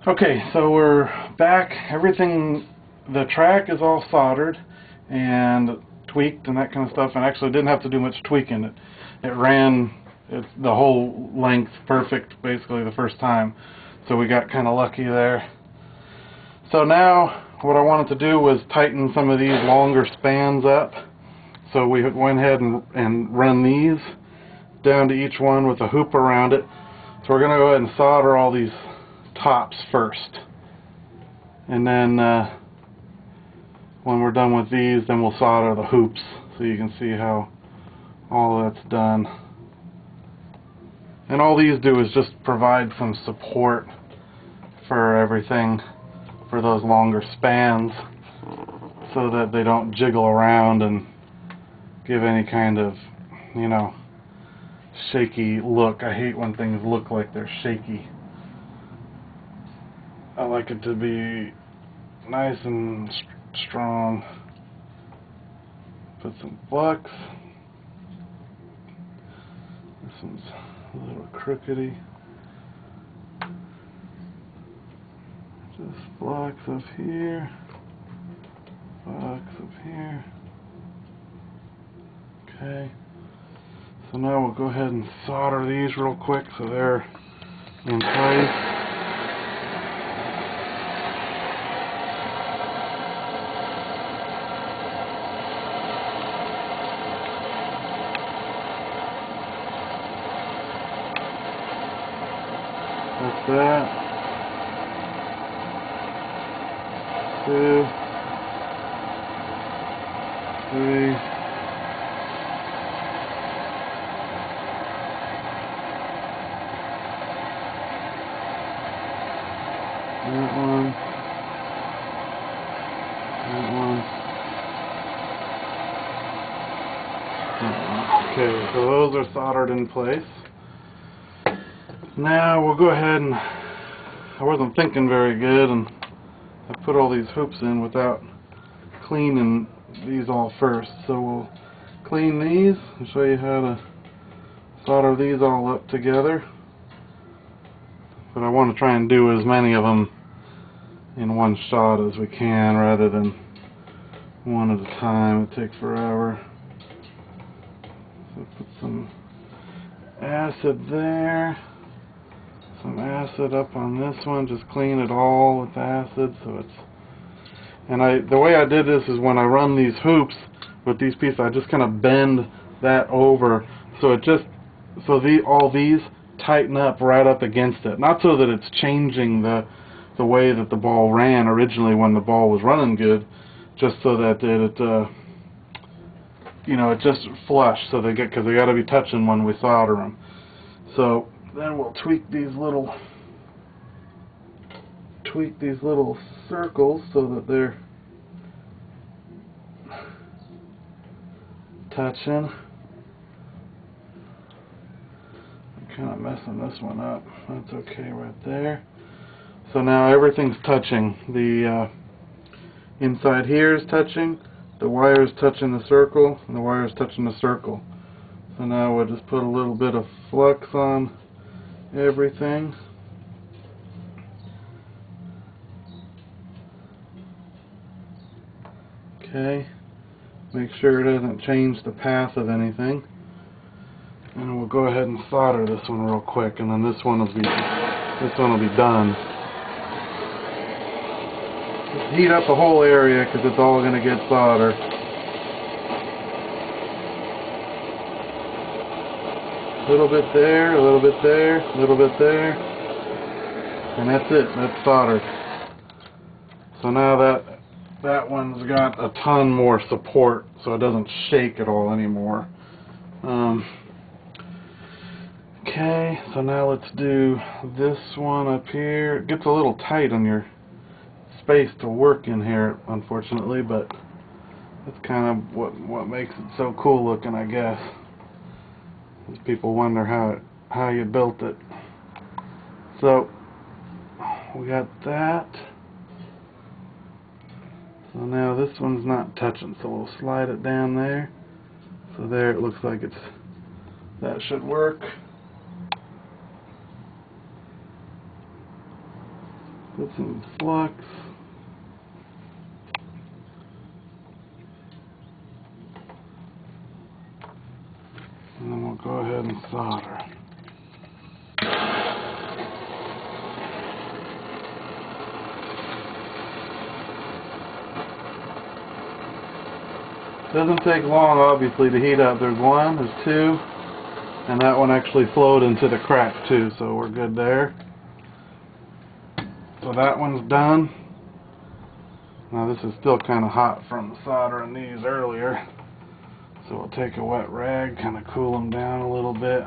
Okay, so we're back. Everything, the track is all soldered and tweaked and that kind of stuff, and actually didn't have to do much tweaking. It ran the whole length perfect basically the first time, so we got kind of lucky there. So now what I wanted to do was tighten some of these longer spans up, so we went ahead and run these down to each one with a hoop around it. So we're going to go ahead and solder all these tops first, and then when we're done with these, then we'll solder the hoops so you can see how all that's done. And all these do is just provide some support for everything, for those longer spans, so that they don't jiggle around and give any kind of, you know, shaky look. I hate when things look like they're shaky. I like it to be nice and strong. Put some flux. This one's a little crookedy. Just flux up here. Flux up here. Okay. So now we'll go ahead and solder these real quick so they're in place. That's that. 2, 3. That one. That one. Okay, so those are soldered in place. Now we'll go ahead and, I wasn't thinking very good, and I put all these hoops in without cleaning these all first. So we'll clean these and show you how to solder these all up together. But I want to try and do as many of them in one shot as we can rather than one at a time. It takes forever. So put some acid there. Some acid up on this one, just clean it all with acid so it's, and the way I did this is when I run these hoops with these pieces, I just kind of bend that over so it just, so all these tighten up right up against it. Not so that it's changing the way that the ball ran originally when the ball was running good, just so that it you know, it just flush, so they get, because they got to be touching when we solder them. So then we'll tweak these little circles so that they're touching. I'm kind of messing this one up. That's okay right there. So now everything's touching. The inside here is touching, the wire is touching the circle, and the wire is touching the circle. So now we'll just put a little bit of flux on everything. Okay, make sure it doesn't change the path of anything, and we'll go ahead and solder this one real quick, and then this one will be done. Just heat up the whole area because it's all going to get soldered. A little bit there, a little bit there, a little bit there, and that's it. That's soldered. So now that one's got a ton more support, so it doesn't shake at all anymore. Okay, so now let's do this one up here. It gets a little tight on your space to work in here, unfortunately, but that's kind of what makes it so cool looking, I guess. People wonder how you built it. So we got that. So now this one's not touching, so we'll slide it down there. So there, it looks like that should work. Put some flux. And then we'll go ahead and solder. Doesn't take long, obviously, to heat up. There's one, there's two, and that one actually flowed into the crack too, so we're good there. So that one's done. Now this is still kind of hot from soldering these earlier, so we'll take a wet rag, kind of cool them down a little bit.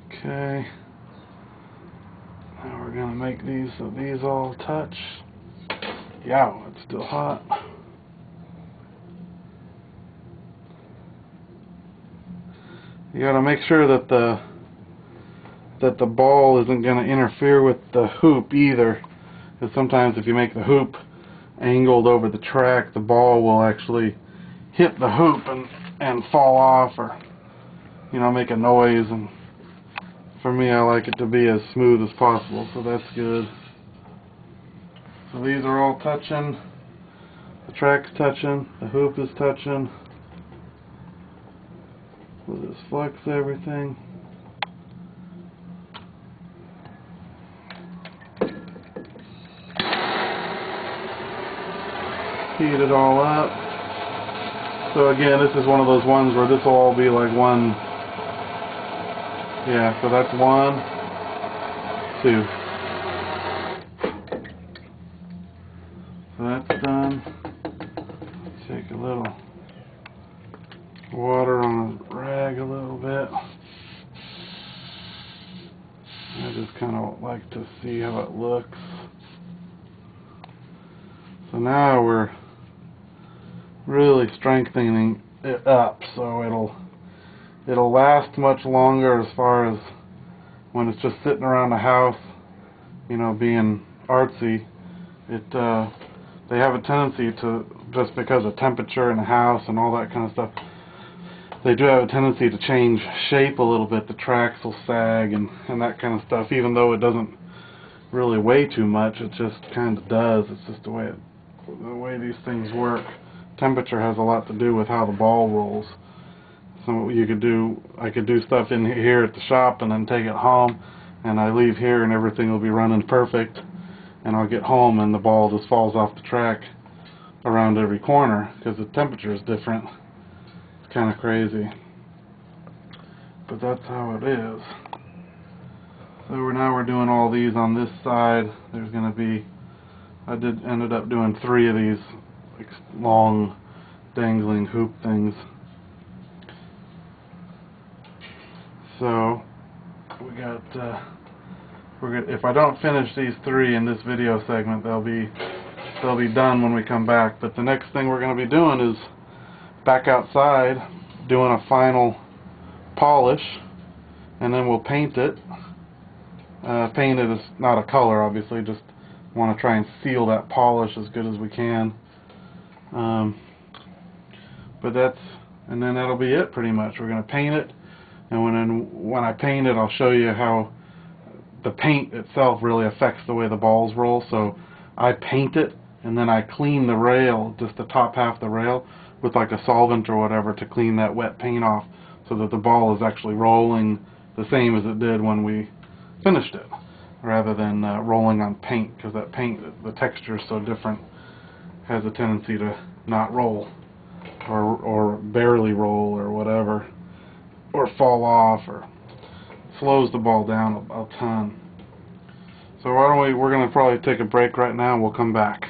Okay. Now we're going to make these so these all touch. Yeah, it's still hot. You got to make sure that the ball isn't going to interfere with the hoop either. Because sometimes if you make the hoop angled over the track, the ball will actually hit the hoop and fall off, or make a noise. And for me, I like it to be as smooth as possible, so that's good. So these are all touching. The track's touching. The hoop is touching. We'll just flex everything. Heat it all up. So again, this is one of those ones where this will all be like one. Yeah, so that's 1, 2. So that's done. Take a little water on a rag a little bit. I just kind of like to see how it looks. So now we're really strengthening it up so it'll last much longer, as far as when it's just sitting around the house, being artsy. They have a tendency to, just because of temperature in the house and all that kind of stuff, they do have a tendency to change shape a little bit. The tracks will sag and that kind of stuff, even though it doesn't really weigh too much. It just kind of does. It's just the way these things work. Temperature has a lot to do with how the ball rolls. So I could do stuff in here at the shop and then take it home, and I leave here and everything will be running perfect, and I'll get home and the ball just falls off the track around every corner because the temperature is different. It's kind of crazy, but that's how it is. So now we're doing all these on this side. There's going to be, ended up doing 3 of these long dangling hoop things. So we got if I don't finish these 3 in this video segment, they'll be done when we come back. But the next thing we're going to be doing is back outside doing a final polish, and then we'll paint it. Paint it is not a color, obviously, just want to try and seal that polish as good as we can. And then that'll be it pretty much. We're going to paint it, and when I paint it, I'll show you how the paint itself really affects the way the balls roll. So I paint it, and then I clean the rail, just the top half of the rail, with like a solvent or whatever to clean that wet paint off, so that the ball is actually rolling the same as it did when we finished it, rather than rolling on paint, because that paint, the texture is so different, has a tendency to not roll, or barely roll, or whatever, or fall off, or slows the ball down a ton. So we're going to probably take a break right now, and we'll come back.